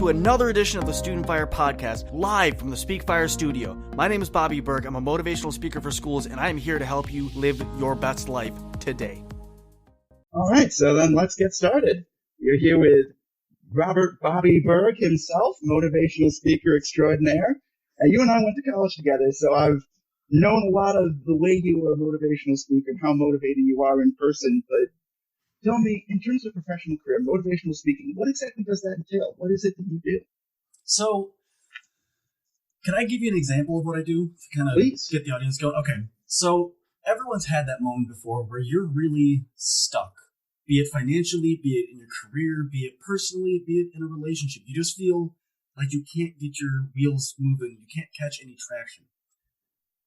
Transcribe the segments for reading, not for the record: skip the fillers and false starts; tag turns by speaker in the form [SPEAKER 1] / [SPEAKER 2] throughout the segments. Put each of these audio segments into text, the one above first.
[SPEAKER 1] to another edition of the Student Fire Podcast, live from the Speak Fire studio. My name is Bobby Berg. I'm a motivational speaker for schools, and I am here to help you live your best life today.
[SPEAKER 2] All right, so then let's get started. You're here with Robert Bobby Berg himself, motivational speaker extraordinaire. And you and I went to college together, so I've known a lot of the way you are a motivational speaker and how motivating you are in person, but tell me, in terms of professional career, motivational speaking, what exactly does that entail? What is it that you do?
[SPEAKER 3] So, can I give you an example of what I do to kind of get the audience going? Okay, so everyone's had that moment before where you're really stuck, be it financially, be it in your career, be it personally, be it in a relationship. You just feel like you can't get your wheels moving, you can't catch any traction.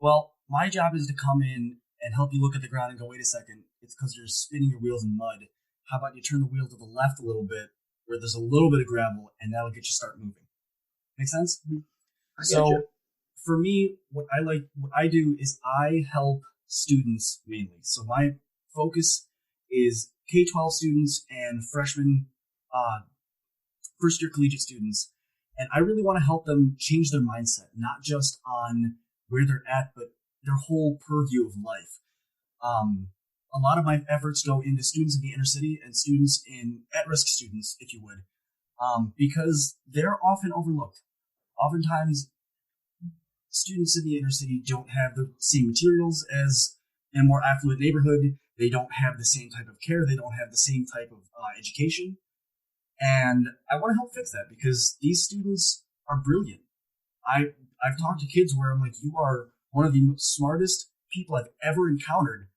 [SPEAKER 3] Well, my job is to come in and help you look at the ground and go, wait a second, it's because you're spinning your wheels in mud. How about you turn the wheel to the left a little bit where there's a little bit of gravel, and that'll get you start moving. Make sense? So for me, what I do is I help students mainly. So my focus is K-12 students and freshman, first year collegiate students. And I really want to help them change their mindset, not just on where they're at, but their whole purview of life. A lot of my efforts go into students in the inner city and students in at-risk students, if you would, because they're often overlooked. Oftentimes, students in the inner city don't have the same materials as in a more affluent neighborhood. They don't have the same type of care. They don't have the same type of education. And I want to help fix that because these students are brilliant. I've talked to kids where I'm like, you are one of the smartest people I've ever encountered.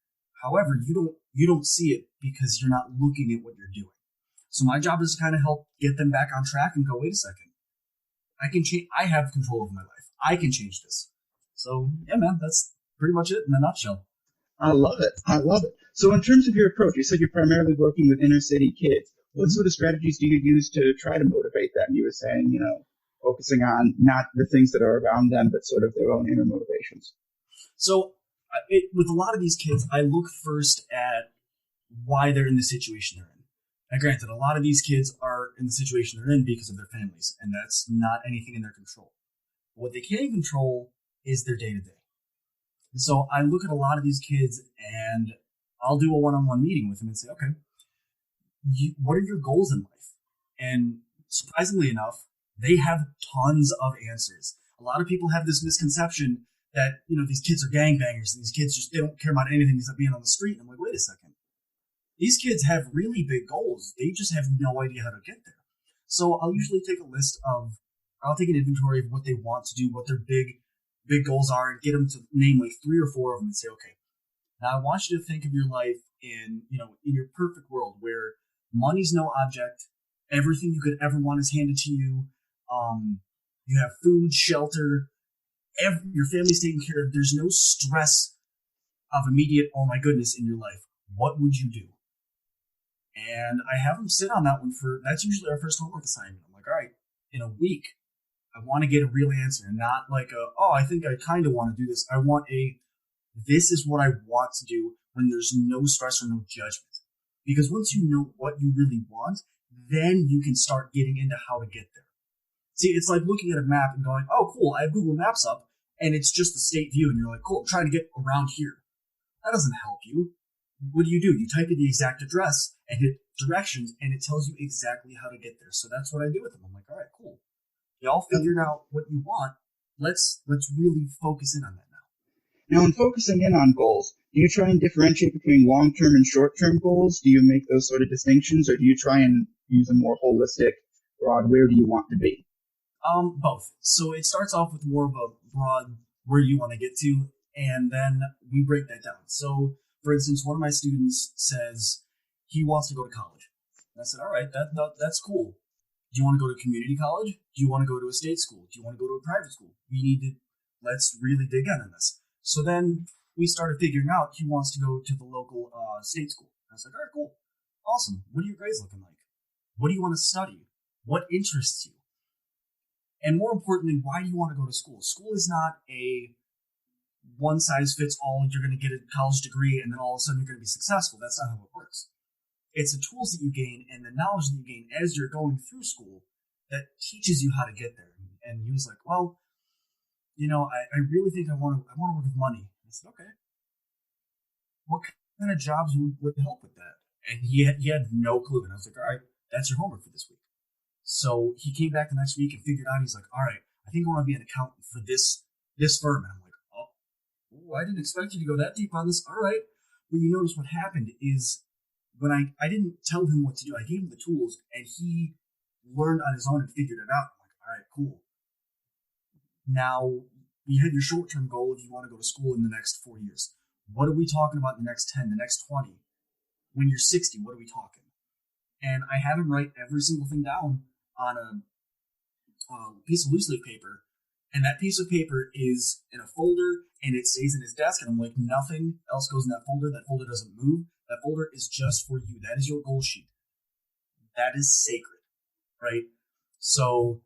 [SPEAKER 3] However, you don't see it because you're not looking at what you're doing. So my job is to kind of help get them back on track and go, wait a second, I can change. I have control over my life. I can change this. So yeah, man, that's pretty much it in a nutshell.
[SPEAKER 2] I love it. So in terms of your approach, you said you're primarily working with inner city kids. What sort of strategies do you use to try to motivate them? You were saying, focusing on not the things that are around them, but sort of their own inner motivations.
[SPEAKER 3] So with a lot of these kids, I look first at why they're in the situation they're in. Now, granted, a lot of these kids are in the situation they're in because of their families, and that's not anything in their control. What they can control is their day-to-day. So I look at a lot of these kids, and I'll do a one-on-one meeting with them and say, okay, what are your goals in life? And surprisingly enough, they have tons of answers. A lot of people have this misconception that, these kids are gangbangers and these kids they don't care about anything except being on the street. And I'm like, wait a second. These kids have really big goals. They just have no idea how to get there. So I'll usually take I'll take an inventory of what they want to do, what their big goals are, and get them to name like 3 or 4 of them and say, okay, now I want you to think of your life in your perfect world where money's no object. Everything you could ever want is handed to you. You have food, shelter, your family's taken care of. There's no stress of immediate, oh my goodness, in your life. What would you do? And I have them sit on that one that's usually our first homework assignment. I'm like, all right, in a week, I want to get a real answer, and not like I think I kind of want to do this. I want this is what I want to do when there's no stress or no judgment. Because once you know what you really want, then you can start getting into how to get there. See, it's like looking at a map and going, oh, cool, I have Google Maps up, and it's just the state view, and you're like, cool, I'm trying to get around here. That doesn't help you. What do? You type in the exact address and hit directions, and it tells you exactly how to get there. So that's what I do with them. I'm like, all right, cool. Y'all figured out what you want. Let's really focus in on that now.
[SPEAKER 2] Now, in focusing in on goals, do you try and differentiate between long-term and short-term goals? Do you make those sort of distinctions, or do you try and use a more holistic, broad, where do you want to be?
[SPEAKER 3] Both. So it starts off with more of a broad where you want to get to, and then we break that down. So, for instance, one of my students says he wants to go to college. And I said, all right, that's cool. Do you want to go to community college? Do you want to go to a state school? Do you want to go to a private school? Let's really dig in on this. So then we started figuring out he wants to go to the local state school. I was like, all right, cool. Awesome. What are your grades looking like? What do you want to study? What interests you? And more importantly, why do you want to go to school? School is not a one-size-fits-all, you're going to get a college degree and then all of a sudden you're going to be successful. That's not how it works. It's the tools that you gain and the knowledge that you gain as you're going through school that teaches you how to get there. And he was like, well, I really think I want to work with money. I said, okay. What kind of jobs would help with that? And he had no clue. And I was like, all right, that's your homework for this week. So he came back the next week and figured out, he's like, all right, I think I want to be an accountant for this firm. And I'm like, oh, I didn't expect you to go that deep on this. All right. Well, you notice what happened is when I didn't tell him what to do, I gave him the tools and he learned on his own and figured it out. I'm like, all right, cool. Now you have your short-term goal if you want to go to school in the next 4 years. What are we talking about in the next 10, the next 20? When you're 60, what are we talking? And I have him write every single thing down on a piece of loose leaf paper. And that piece of paper is in a folder and it stays in his desk. And I'm like, nothing else goes in that folder. That folder doesn't move. That folder is just for you. That is your goal sheet. That is sacred, right? So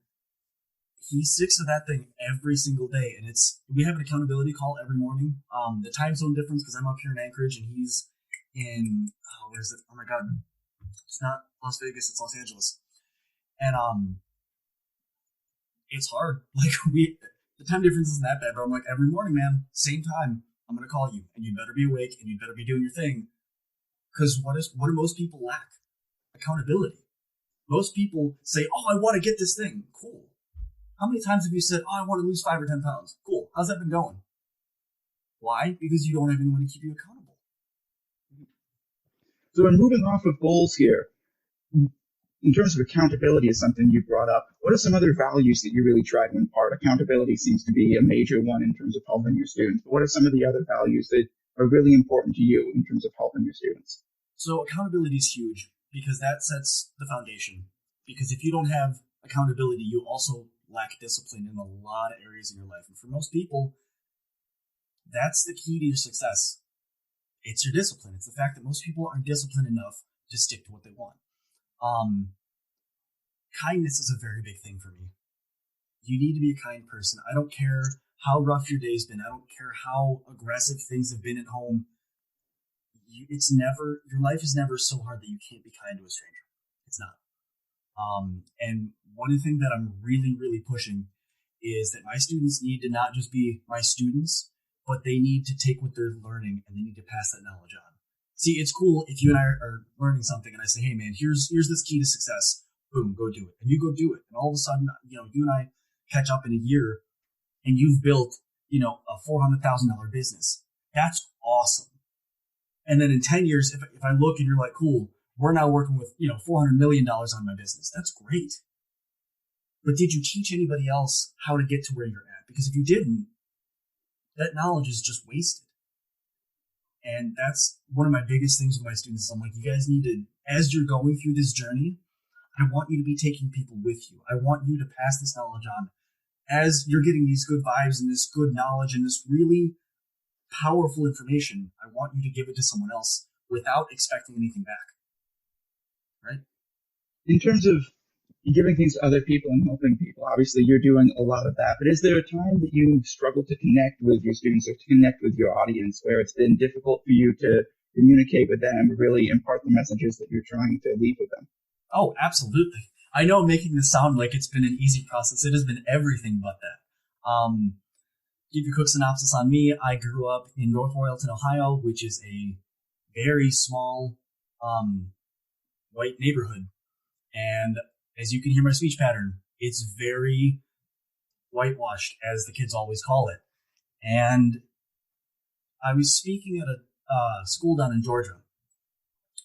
[SPEAKER 3] he sticks to that thing every single day. And we have an accountability call every morning. The time zone difference, because I'm up here in Anchorage and he's in, where is it? Oh my God. It's not Las Vegas, it's Los Angeles. And it's hard. Like the time difference isn't that bad, but I'm like, every morning, man, same time, I'm gonna call you, and you better be awake, and you better be doing your thing. Because what do most people lack? Accountability. Most people say, "Oh, I want to get this thing." Cool. How many times have you said, "Oh, I want to lose 5 or 10 pounds"? Cool. How's that been going? Why? Because you don't have anyone to keep you accountable.
[SPEAKER 2] So we're moving off of goals here. In terms of accountability is something you brought up. What are some other values that you really try to impart? Accountability seems to be a major one in terms of helping your students. But what are some of the other values that are really important to you in terms of helping your students?
[SPEAKER 3] So accountability is huge because that sets the foundation. Because if you don't have accountability, you also lack discipline in a lot of areas in your life. And for most people, that's the key to your success. It's your discipline. It's the fact that most people aren't disciplined enough to stick to what they want. Kindness is a very big thing for me. You need to be a kind person. I don't care how rough your day's been. I don't care how aggressive things have been at home. Your life is never so hard that you can't be kind to a stranger. It's not. And one thing that I'm really, really pushing is that my students need to not just be my students, but they need to take what they're learning and they need to pass that knowledge on. See, it's cool if you and I are learning something and I say, hey man, here's this key to success. Boom, go do it. And you go do it. And all of a sudden, you and I catch up in a year and you've built, a $400,000 business. That's awesome. And then in 10 years, if I look and you're like, cool, we're now working with, $400 million on my business. That's great. But did you teach anybody else how to get to where you're at? Because if you didn't, that knowledge is just wasted. And that's one of my biggest things with my students. I'm like, you guys need to, as you're going through this journey, I want you to be taking people with you. I want you to pass this knowledge on. As you're getting these good vibes and this good knowledge and this really powerful information, I want you to give it to someone else without expecting anything back. Right?
[SPEAKER 2] In terms of giving things to other people and helping people, obviously you're doing a lot of that, but is there a time that you struggle to connect with your students or to connect with your audience where it's been difficult for you to communicate with them, really impart the messages that you're trying to leave with them?
[SPEAKER 3] Oh, absolutely. I know I'm making this sound like it's been an easy process. It has been everything but that. Give you a quick synopsis on me. I grew up in North Royalton, Ohio, which is a very small white neighborhood. And as you can hear my speech pattern, it's very whitewashed, as the kids always call it. And I was speaking at a school down in Georgia.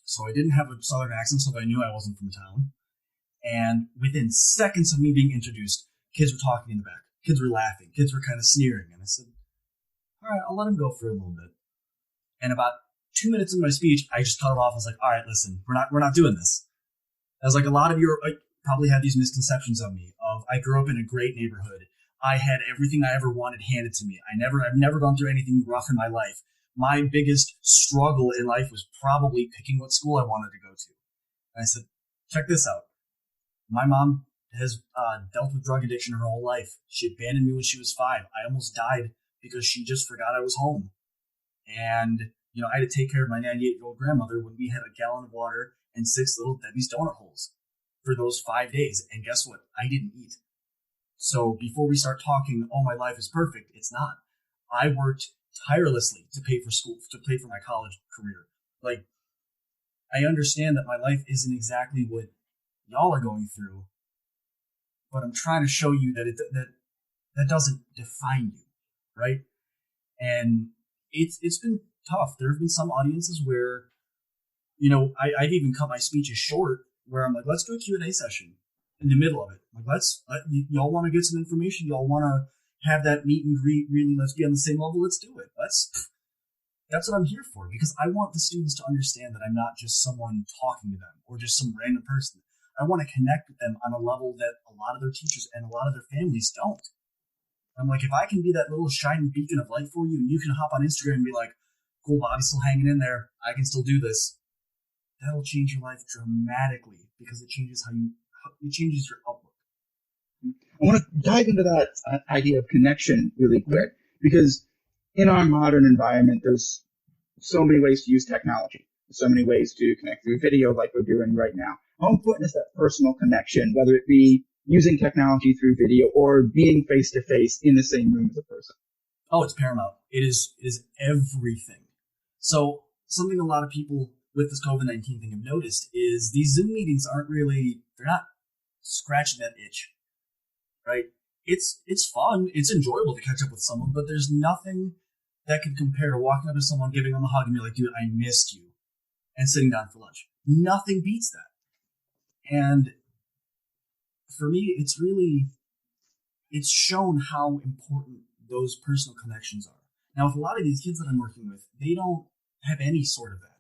[SPEAKER 3] So I didn't have a southern accent, so I knew I wasn't from town. And within seconds of me being introduced, kids were talking in the back. Kids were laughing. Kids were kind of sneering. And I said, all right, I'll let him go for a little bit. And about 2 minutes into my speech, I just cut it off. I was like, all right, listen, we're not doing this. I was like, a lot of you probably have these misconceptions of me. I grew up in a great neighborhood. I had everything I ever wanted handed to me. I've never gone through anything rough in my life. My biggest struggle in life was probably picking what school I wanted to go to. And I said, check this out. My mom has dealt with drug addiction her whole life. She abandoned me when she was 5. I almost died because she just forgot I was home. And, I had to take care of my 98-year-old grandmother when we had a gallon of water and 6 little Debbie's donut holes. for those 5 days. And guess what? I didn't eat. So before we start talking, oh, my life is perfect, it's not. I worked tirelessly to pay for school, to pay for my college career. Like, I understand that my life isn't exactly what y'all are going through, but I'm trying to show you that that doesn't define you, right? And it's been tough. There have been some audiences where, I've even cut my speeches short, where I'm like, let's do a Q&A session in the middle of it. Like, y'all want to get some information? Y'all want to have that meet and greet? Really, let's be on the same level. Let's do it. That's what I'm here for, because I want the students to understand that I'm not just someone talking to them or just some random person. I want to connect with them on a level that a lot of their teachers and a lot of their families don't. I'm like, if I can be that little shining beacon of light for you, and you can hop on Instagram and be like, cool, Bobby's still hanging in there, I can still do this. That'll change your life dramatically, because it changes it changes your outlook.
[SPEAKER 2] I want to dive into that idea of connection really quick, because in our modern environment, there's so many ways to use technology, so many ways to connect through video like we're doing right now. How important is that personal connection, whether it be using technology through video or being face-to-face in the same room as a person?
[SPEAKER 3] Oh, it's paramount. It is everything. So something a lot of people with this COVID-19 thing have noticed is these Zoom meetings they're not scratching that itch, right? It's fun. It's enjoyable to catch up with someone, but there's nothing that can compare to walking up to someone, giving them a hug, and be like, dude, I missed you, and sitting down for lunch. Nothing beats that. And for me, it's shown how important those personal connections are. Now, with a lot of these kids that I'm working with, they don't have any sort of that.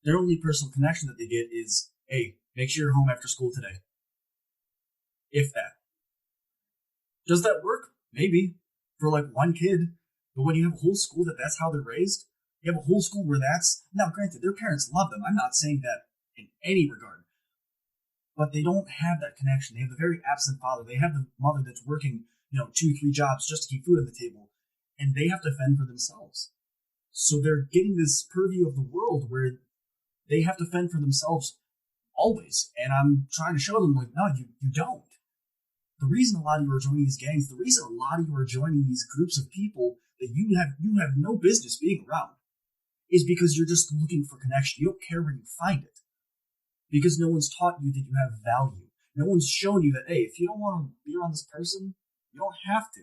[SPEAKER 3] Their only personal connection that they get is, hey, make sure you're home after school today. If that. Does that work? Maybe. For like one kid. But when you have a whole school that's how they're raised, you have a whole school where now granted, their parents love them. I'm not saying that in any regard. But they don't have that connection. They have the very absent father. They have the mother that's working, 2-3 jobs just to keep food on the table. And they have to fend for themselves. So they're getting this purview of the world where they have to fend for themselves always. And I'm trying to show them, like, no, you don't. The reason a lot of you are joining these gangs, the reason a lot of you are joining these groups of people that you have no business being around, is because you're just looking for connection. You don't care where you find it. Because no one's taught you that you have value. No one's shown you that, hey, if you don't want to be around this person, you don't have to.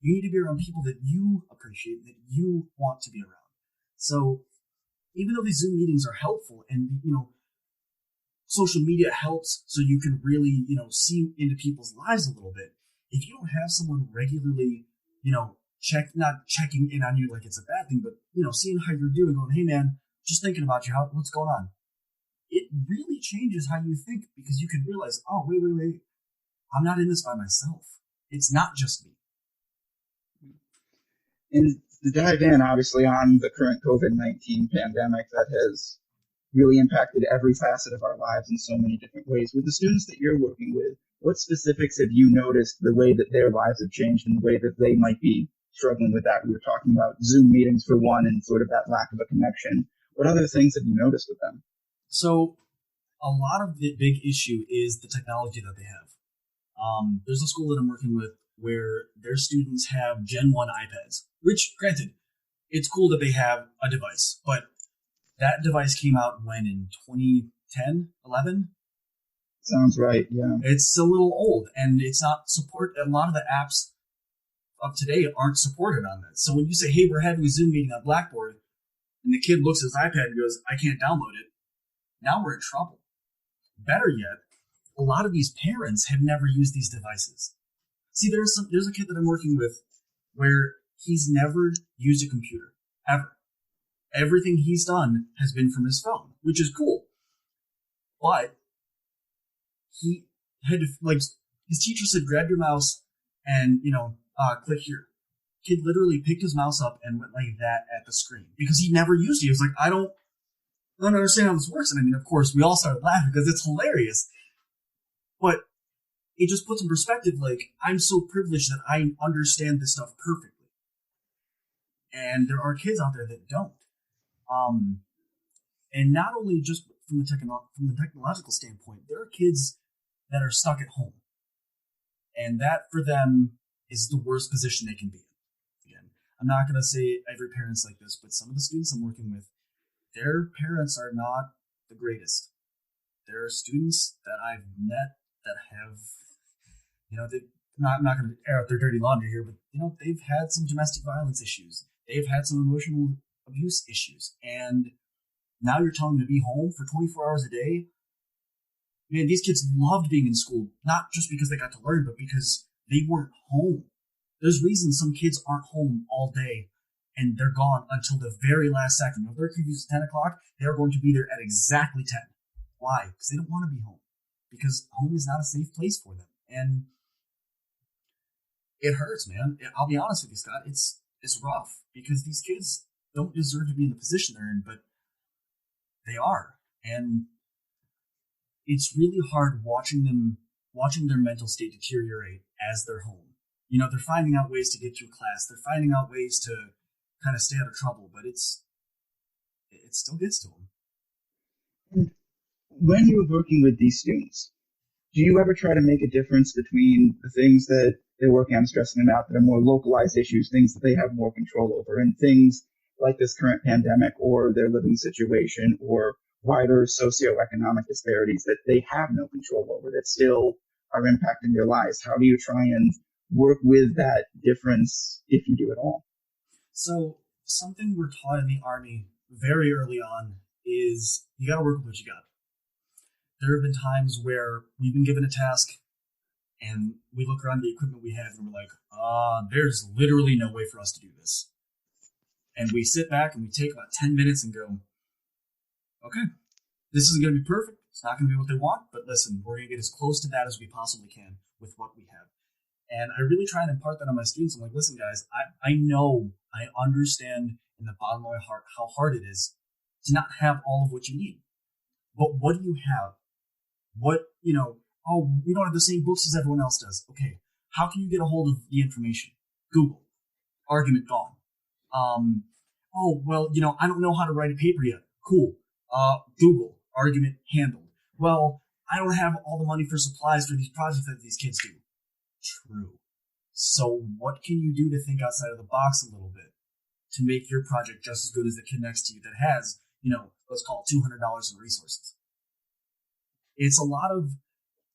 [SPEAKER 3] You need to be around people that you appreciate, that you want to be around. So even though these Zoom meetings are helpful and, social media helps so you can really, see into people's lives a little bit, if you don't have someone regularly, not checking in on you like it's a bad thing, but, seeing how you're doing, going, hey, man, just thinking about you, what's going on? It really changes how you think, because you can realize, oh, wait, I'm not in this by myself. It's not just me.
[SPEAKER 2] And to dive in, obviously, on the current COVID-19 pandemic that has really impacted every facet of our lives in so many different ways. With the students that you're working with, what specifics have you noticed, the way that their lives have changed and the way that they might be struggling with that? We were talking about Zoom meetings for one and sort of that lack of a connection. What other things have you noticed with them?
[SPEAKER 3] So a lot of the big issue is the technology that they have. There's a school that I'm working with where their students have Gen 1 iPads, which, granted, it's cool that they have a device, but that device came out when, in 2010, 11?
[SPEAKER 2] Sounds right, yeah.
[SPEAKER 3] It's a little old, and it's not a lot of the apps of today aren't supported on that. So when you say, hey, we're having a Zoom meeting on Blackboard, and the kid looks at his iPad and goes, I can't download it, now we're in trouble. Better yet, a lot of these parents have never used these devices. See, there's a kid that I'm working with where he's never used a computer, ever. Everything he's done has been from his phone, which is cool. But he had to, his teacher said, grab your mouse and, click here. Kid literally picked his mouse up and went like that at the screen because he never used it. He was like, I don't understand how this works. And I mean, of course, we all started laughing because it's hilarious. But it just puts in perspective, I'm so privileged that I understand this stuff perfectly. And there are kids out there that don't. And not only just from the technological standpoint, there are kids that are stuck at home. And that for them is the worst position they can be in. Again, I'm not going to say every parent's like this, but some of the students I'm working with, their parents are not the greatest. There are students that I've met that have, I'm not going to air out their dirty laundry here, but, they've had some domestic violence issues. They've had some emotional abuse issues. And now you're telling them to be home for 24 hours a day. Man, these kids loved being in school, not just because they got to learn, but because they weren't home. There's reasons some kids aren't home all day and they're gone until the very last second. If their curfew is 10 o'clock, they're going to be there at exactly 10. Why? Because they don't want to be home. Because home is not a safe place for them. And it hurts, man. I'll be honest with you, Scott. It's rough because these kids don't deserve to be in the position they're in, but they are. And it's really hard watching their mental state deteriorate as they're home. They're finding out ways to get through class. They're finding out ways to kind of stay out of trouble, but it still gets to them.
[SPEAKER 2] When you're working with these students, do you ever try to make a difference between the things that they're working on, stressing them out, that are more localized issues, things that they have more control over, and things like this current pandemic or their living situation or wider socioeconomic disparities that they have no control over, that still are impacting their lives? How do you try and work with that difference, if you do at all?
[SPEAKER 3] So something we're taught in the Army very early on is you got to work with what you got. There have been times where we've been given a task and we look around the equipment we have and we're like, there's literally no way for us to do this. And we sit back and we take about 10 minutes and go, okay, this isn't going to be perfect. It's not going to be what they want, but listen, we're going to get as close to that as we possibly can with what we have. And I really try and impart that on my students. I'm like, listen, guys, I know, I understand in the bottom of my heart how hard it is to not have all of what you need. But what do you have? We don't have the same books as everyone else does. Okay, how can you get a hold of the information? Google. Argument gone. I don't know how to write a paper yet. Cool. Google. Argument handled. Well, I don't have all the money for supplies for these projects that these kids do. True. So what can you do to think outside of the box a little bit to make your project just as good as the kid next to you that has, let's call it $200 in resources? It's a lot of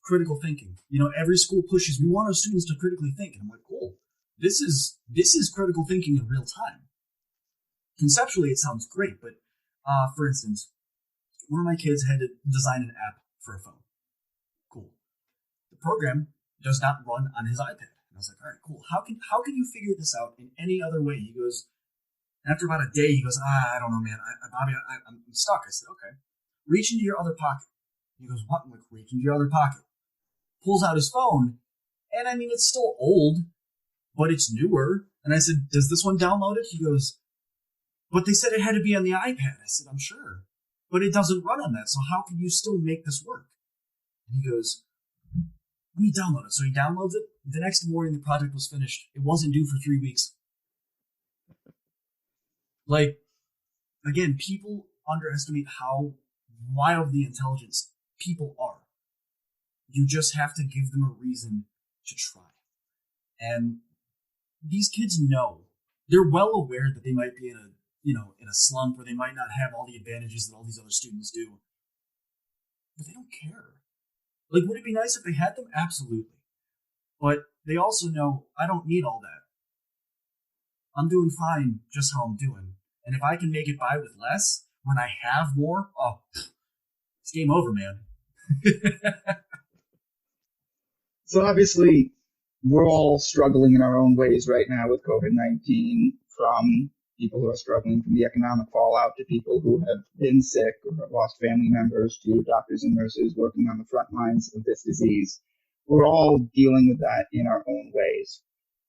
[SPEAKER 3] critical thinking. Every school pushes, we want our students to critically think. And I'm like, cool. This is critical thinking in real time. Conceptually, it sounds great, but for instance, one of my kids had to design an app for a phone. Cool. The program does not run on his iPad. And I was like, all right, cool. How can you figure this out in any other way? He goes, after about a day, he goes, I don't know, man. Bobby, I'm stuck. I said, okay. Reach into your other pocket. He goes, what? I'm like, reach into your other pocket. Pulls out his phone, and I mean, it's still old, but it's newer. And I said, does this one download it? He goes, but they said it had to be on the iPad. I said, I'm sure, but it doesn't run on that. So how can you still make this work? And he goes, let me download it. So he downloads it. The next morning, the project was finished. It wasn't due for 3 weeks. Like, again, people underestimate how wildly intelligent people are. You just have to give them a reason to try. And these kids know. They're well aware that they might be in a slump, or they might not have all the advantages that all these other students do. But they don't care. Like, would it be nice if they had them? Absolutely. But they also know, I don't need all that. I'm doing fine just how I'm doing. And if I can make it by with less, when I have more, it's game over, man.
[SPEAKER 2] So obviously, we're all struggling in our own ways right now with COVID-19, from people who are struggling from the economic fallout to people who have been sick or have lost family members to doctors and nurses working on the front lines of this disease. We're all dealing with that in our own ways.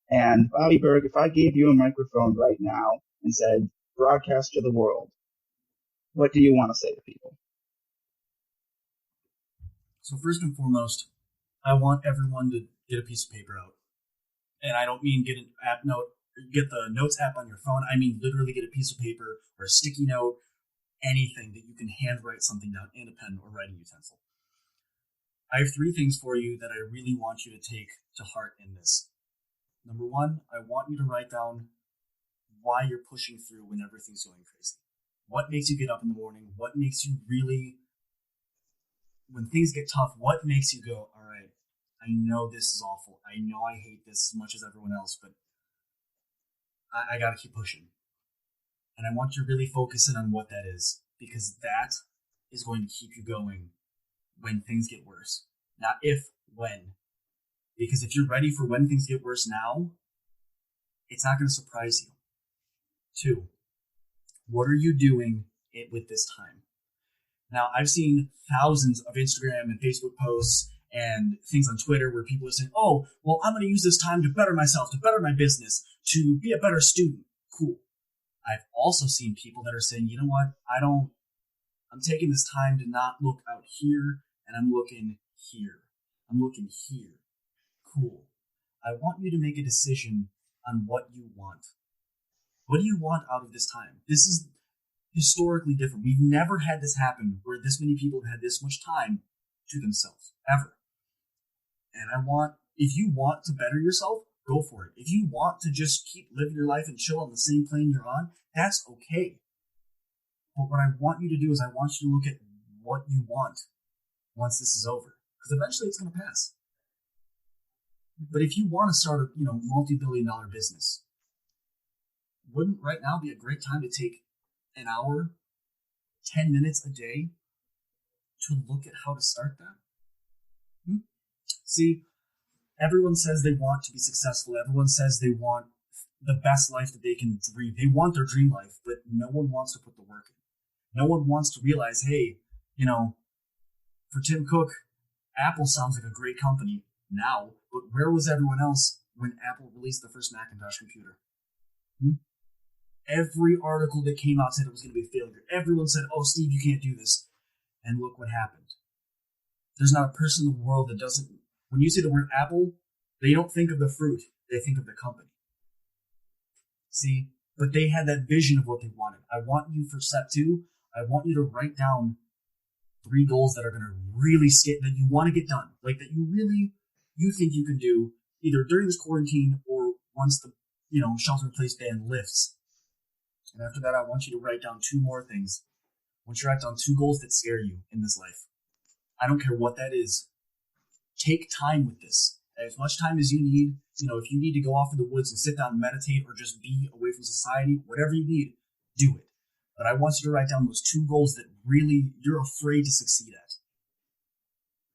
[SPEAKER 2] And Bobby Berg, if I gave you a microphone right now and said, broadcast to the world, what do you want to say to people?
[SPEAKER 3] So first and foremost, I want everyone to get a piece of paper out. And I don't mean get the notes app on your phone. I mean literally get a piece of paper or a sticky note, anything that you can handwrite something down, and a pen or writing utensil. I have 3 things for you that I really want you to take to heart in this. Number 1, I want you to write down why you're pushing through when everything's going crazy. What makes you get up in the morning? What makes you really, when things get tough, what makes you go, all right, I know this is awful. I know I hate this as much as everyone else, but I got to keep pushing. And I want you to really focus in on what that is, because that is going to keep you going when things get worse. Not if, when. Because if you're ready for when things get worse now, it's not going to surprise you. 2, what are you doing with this time? Now, I've seen thousands of Instagram and Facebook posts and things on Twitter where people are saying, oh, well, I'm going to use this time to better myself, to better my business, to be a better student. Cool. I've also seen people that are saying, you know what, I'm taking this time to not look out here, and I'm looking here. I'm looking here. Cool. I want you to make a decision on what you want. What do you want out of this time? This is historically different. We've never had this happen where this many people have had this much time to themselves, ever. And if you want to better yourself, go for it. If you want to just keep living your life and chill on the same plane you're on, that's okay. But what I want you to do is I want you to look at what you want once this is over. Because eventually it's going to pass. But if you want to start a multi-billion-dollar business, wouldn't right now be a great time to take an hour, 10 minutes a day to look at how to start that? See, everyone says they want to be successful. Everyone says they want the best life that they can dream. They want their dream life, but no one wants to put the work in. No one wants to realize, hey, for Tim Cook, Apple sounds like a great company now, but where was everyone else when Apple released the first Macintosh computer? Every article that came out said it was going to be a failure. Everyone said, oh, Steve, you can't do this. And look what happened. There's not a person in the world that doesn't, when you say the word Apple, they don't think of the fruit. They think of the company. See, but they had that vision of what they wanted. I want you for step 2, I want you to write down 3 goals that are going to really that you want to get done. Like that you think you can do either during this quarantine or once the, shelter-in-place ban lifts. And after that, I want you to write down 2 more things. I want you to write down 2 goals that scare you in this life. I don't care what that is. Take time with this. As much time as you need. If you need to go off in the woods and sit down and meditate or just be away from society, whatever you need, do it. But I want you to write down those 2 goals that really you're afraid to succeed at.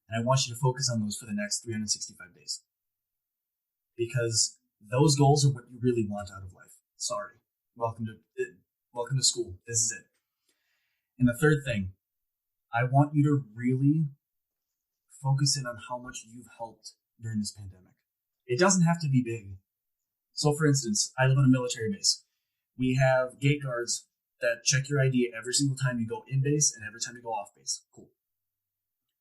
[SPEAKER 3] And I want you to focus on those for the next 365 days. Because those goals are what you really want out of life. Sorry. Welcome to school. This is it. And the third thing, I want you to really focus in on how much you've helped during this pandemic. It doesn't have to be big. So for instance, I live on a military base. We have gate guards that check your ID every single time you go in base and every time you go off base. Cool.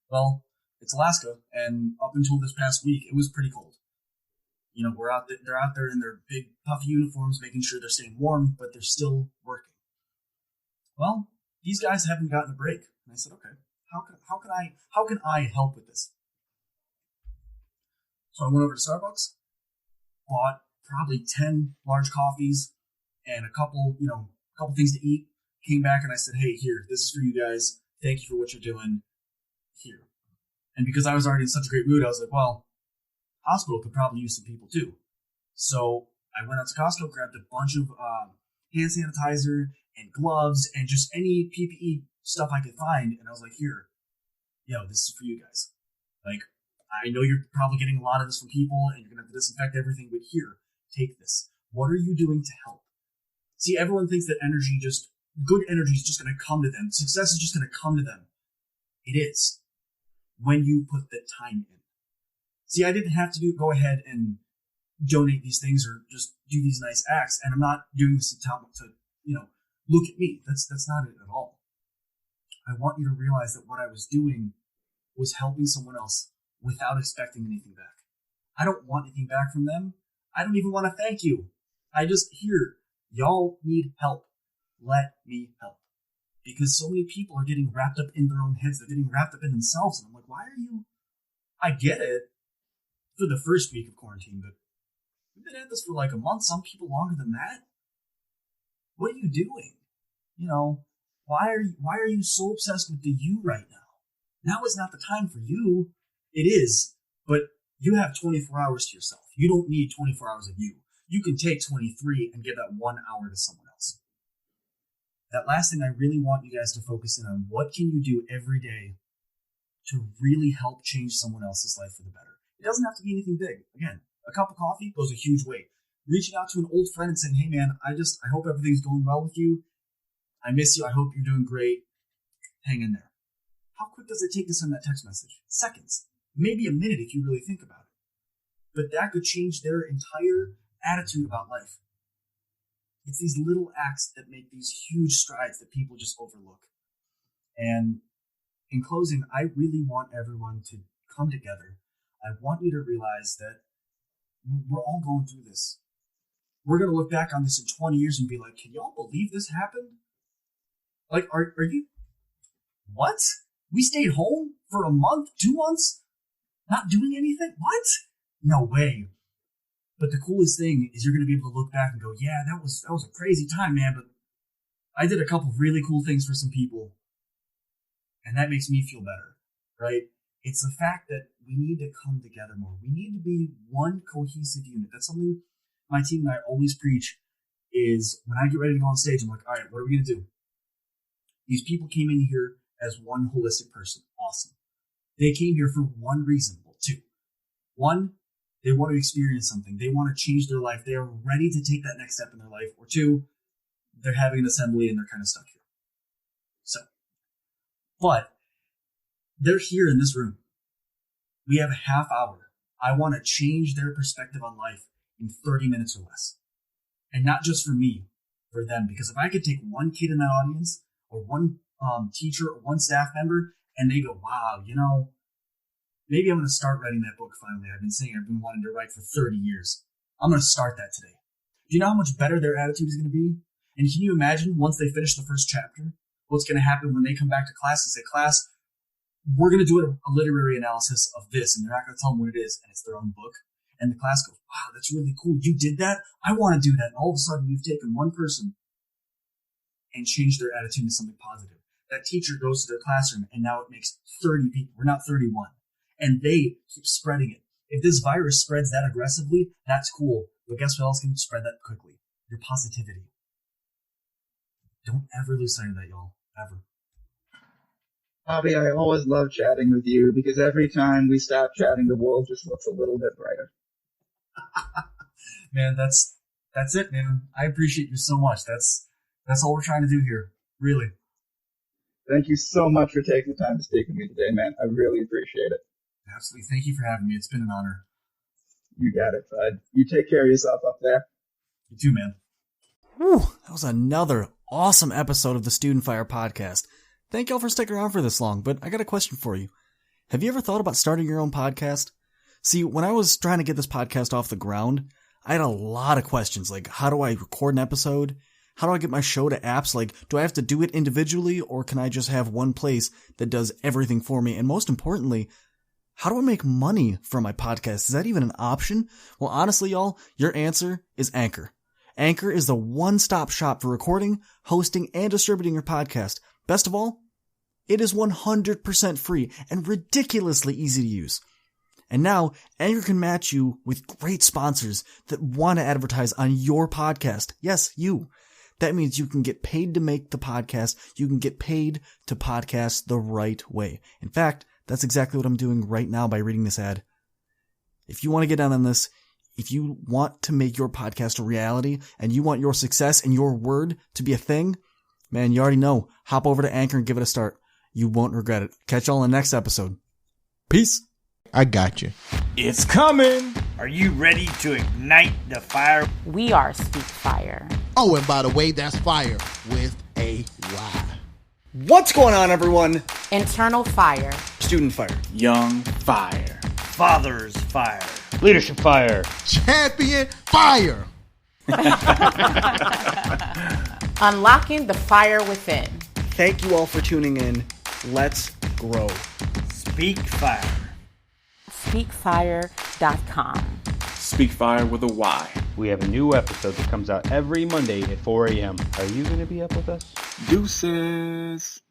[SPEAKER 3] Well, it's Alaska, and up until this past week, it was pretty cold. They're out there in their big puffy uniforms, making sure they're staying warm, but they're still working. Well, these guys haven't gotten a break. And I said, okay, how can I help with this? So I went over to Starbucks, bought probably 10 large coffees and a couple things to eat, came back and I said, hey, here, this is for you guys. Thank you for what you're doing here. And because I was already in such a great mood, I was like, well, hospital could probably use some people too. So I went out to Costco, grabbed a bunch of hand sanitizer and gloves and just any PPE stuff I could find. And I was like, here, this is for you guys. Like, I know you're probably getting a lot of this from people and you're going to have to disinfect everything, but here, take this. What are you doing to help? See, everyone thinks that good energy is just going to come to them. Success is just going to come to them. It is. When you put the time in. See, I didn't have to go ahead and donate these things or just do these nice acts. And I'm not doing this to look at me. That's not it at all. I want you to realize that what I was doing was helping someone else without expecting anything back. I don't want anything back from them. I don't even want to thank you. Y'all need help. Let me help. Because so many people are getting wrapped up in their own heads. They're getting wrapped up in themselves. And I'm like, why are you I get it for the first week of quarantine, but we've been at this for like a month, some people longer than that. What are you doing? You know, why are you so obsessed with the you right now? Now is not the time for you. It is, but you have 24 hours to yourself. You don't need 24 hours of you. You can take 23 and give that 1 hour to someone else. That last thing, I really want you guys to focus in on, what can you do every day to really help change someone else's life for the better? It doesn't have to be anything big. Again, a cup of coffee goes a huge way. Reaching out to an old friend and saying, hey man, I hope everything's going well with you. I miss you. I hope you're doing great. Hang in there. How quick does it take to send that text message? Seconds. Maybe a minute if you really think about it. But that could change their entire attitude about life. It's these little acts that make these huge strides that people just overlook. And in closing, I really want everyone to come together. I want you to realize that we're all going through this. We're going to look back on this in 20 years and be like, can y'all believe this happened? Like, are you... What? We stayed home for a month, 2 months? Not doing anything? What? No way. But the coolest thing is you're going to be able to look back and go, yeah, that was a crazy time, man, but I did a couple of really cool things for some people, and that makes me feel better, right? It's the fact that we need to come together more. We need to be one cohesive unit. That's something my team and I always preach, is when I get ready to go on stage, I'm like, all right, what are we going to do? These people came in here as one holistic person. Awesome. They came here for one reason. Well, two. One, they want to experience something. They want to change their life. They are ready to take that next step in their life. Or two, they're having an assembly and they're kind of stuck here. So, but they're here in this room. We have a half hour. I want to change their perspective on life in 30 minutes or less. And not just for me, for them. Because if I could take one kid in that audience, or one teacher, or one staff member, and they go, wow, you know, maybe I'm going to start writing that book finally. I've been wanting to write for 30 years. I'm going to start that today. Do you know how much better their attitude is going to be? And can you imagine, once they finish the first chapter, what's going to happen when they come back to class and say, class, we're going to do a literary analysis of this, and they're not going to tell them what it is, and it's their own book. And the class goes, wow, that's really cool. You did that? I want to do that. And all of a sudden, you've taken one person and changed their attitude to something positive. That teacher goes to their classroom, and now it makes 30 people. We're not 31. And they keep spreading it. If this virus spreads that aggressively, that's cool. But guess what else can spread that quickly? Your positivity. Don't ever lose sight of that, y'all. Ever.
[SPEAKER 2] Bobby, I always love chatting with you because every time we stop chatting, the world just looks a little bit brighter.
[SPEAKER 3] Man, that's it, man. I appreciate you so much. That's all we're trying to do here. Really.
[SPEAKER 2] Thank you so much for taking the time to speak with me today, man. I really appreciate it.
[SPEAKER 3] Absolutely. Thank you for having me. It's been an honor.
[SPEAKER 2] You got it, bud. You take care of yourself up there.
[SPEAKER 3] You too, man.
[SPEAKER 1] Whew, that was another awesome episode of the Student Fire podcast. Thank y'all for sticking around for this long, but I got a question for you. Have you ever thought about starting your own podcast? See, when I was trying to get this podcast off the ground, I had a lot of questions, like how do I record an episode? How do I get my show to apps? Like, do I have to do it individually, or can I just have one place that does everything for me? And most importantly, how do I make money from my podcast? Is that even an option? Well, honestly, y'all, your answer is Anchor. Anchor is the one-stop shop for recording, hosting, and distributing your podcast. Best of all, it is 100% free and ridiculously easy to use. And now, Anchor can match you with great sponsors that want to advertise on your podcast. Yes, you. That means you can get paid to make the podcast. You can get paid to podcast the right way. In fact, that's exactly what I'm doing right now by reading this ad. If you want to get down on this, if you want to make your podcast a reality and you want your success and your word to be a thing, man, you already know. Hop over to Anchor and give it a start. You won't regret it. Catch y'all in the next episode. Peace.
[SPEAKER 4] I got you.
[SPEAKER 5] It's coming. Are you ready to ignite the fire?
[SPEAKER 6] We are Speak Fire.
[SPEAKER 4] Oh, and by the way, that's fire with a Y.
[SPEAKER 1] What's going on, everyone?
[SPEAKER 6] Internal fire.
[SPEAKER 1] Student fire.
[SPEAKER 5] Young fire. Father's fire. Leadership fire.
[SPEAKER 4] Champion fire.
[SPEAKER 6] Unlocking the fire within.
[SPEAKER 1] Thank you all for tuning in. Let's grow.
[SPEAKER 5] Speak fire.
[SPEAKER 6] speakfire.com.
[SPEAKER 7] Speak Fire with a Y.
[SPEAKER 5] We have a new episode that comes out every Monday at 4 a.m. Are you going to be up with us?
[SPEAKER 7] Deuces.